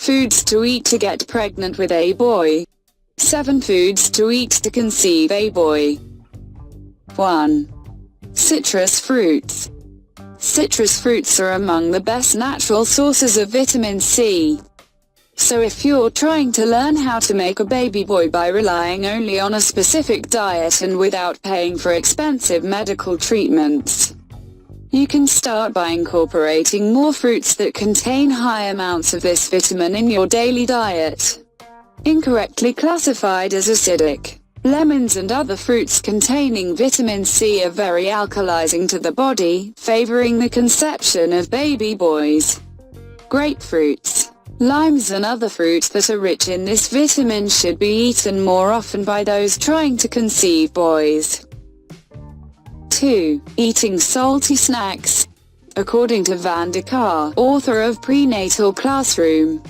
Foods to eat to get pregnant with a boy. 7 foods to eat to conceive a boy. 1. Citrus fruits. Citrus fruits are among the best natural sources of vitamin C. So if you're trying to learn how to make a baby boy by relying only on a specific diet and without paying for expensive medical treatments, you can start by incorporating more fruits that contain high amounts of this vitamin in your daily diet. Incorrectly classified as acidic, lemons and other fruits containing vitamin C are very alkalizing to the body, favoring the conception of baby boys. Grapefruits, limes and other fruits that are rich in this vitamin should be eaten more often by those trying to conceive boys. 2. Eating salty snacks. According to Van de Kar, author of Prenatal Classroom,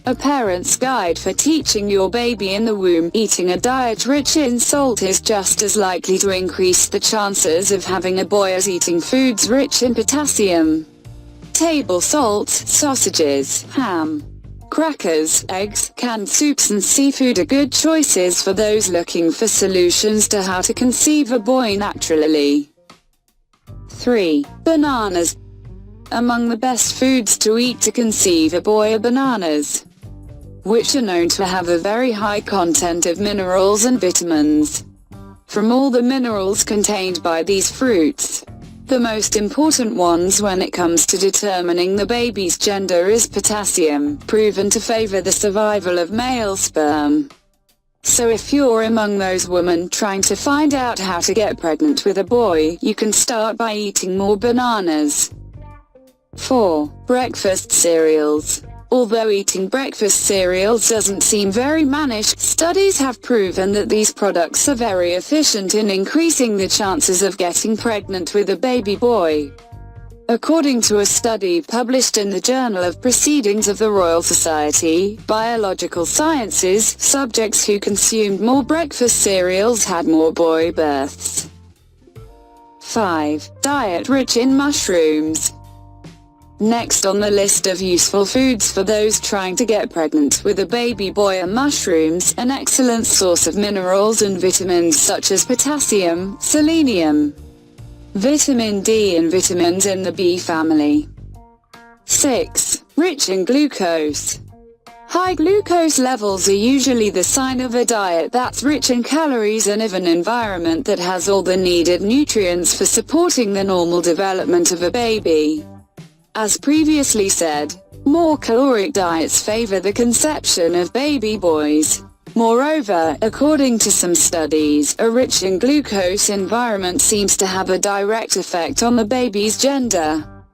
A Parent's Guide for Teaching Your Baby in the Womb, eating a diet rich in salt is just as likely to increase the chances of having a boy as eating foods rich in potassium. Table salt, sausages, ham, crackers, eggs, canned soups and seafood are good choices for those looking for solutions to how to conceive a boy naturally. 3. Bananas. Among the best foods to eat to conceive a boy are bananas, which are known to have a very high content of minerals and vitamins. From all the minerals contained by these fruits, the most important ones when it comes to determining the baby's gender is potassium, proven to favor the survival of male sperm. So if you're among those women trying to find out how to get pregnant with a boy, you can start by eating more bananas. 4. Breakfast cereals. Although eating breakfast cereals doesn't seem very mannish, studies have proven that these products are very efficient in increasing the chances of getting pregnant with a baby boy. According to a study published in the Journal of Proceedings of the Royal Society, Biological Sciences, subjects who consumed more breakfast cereals had more boy births. 5. Diet rich in mushrooms. Next on the list of useful foods for those trying to get pregnant with a baby boy are mushrooms, an excellent source of minerals and vitamins such as potassium, selenium, vitamin D and vitamins in the B family. 6. Rich in glucose. High glucose levels are usually the sign of a diet that's rich in calories and of an environment that has all the needed nutrients for supporting the normal development of a baby. As previously said, more caloric diets favor the conception of baby boys. Moreover, according to some studies, a rich in glucose environment seems to have a direct effect on the baby's gender.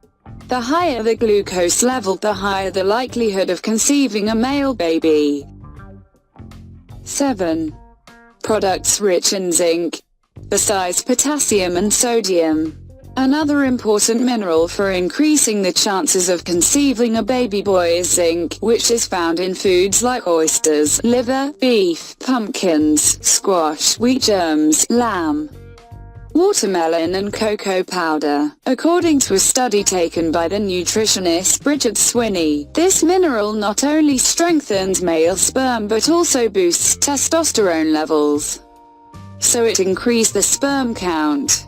The higher the glucose level, the higher the likelihood of conceiving a male baby. 7. Products rich in zinc. Besides potassium and sodium, another important mineral for increasing the chances of conceiving a baby boy is zinc, which is found in foods like oysters, liver, beef, pumpkins, squash, wheat germs, lamb, watermelon and cocoa powder. According to a study taken by the nutritionist Bridget Swinney, this mineral not only strengthens male sperm but also boosts testosterone levels, so it increases the sperm count.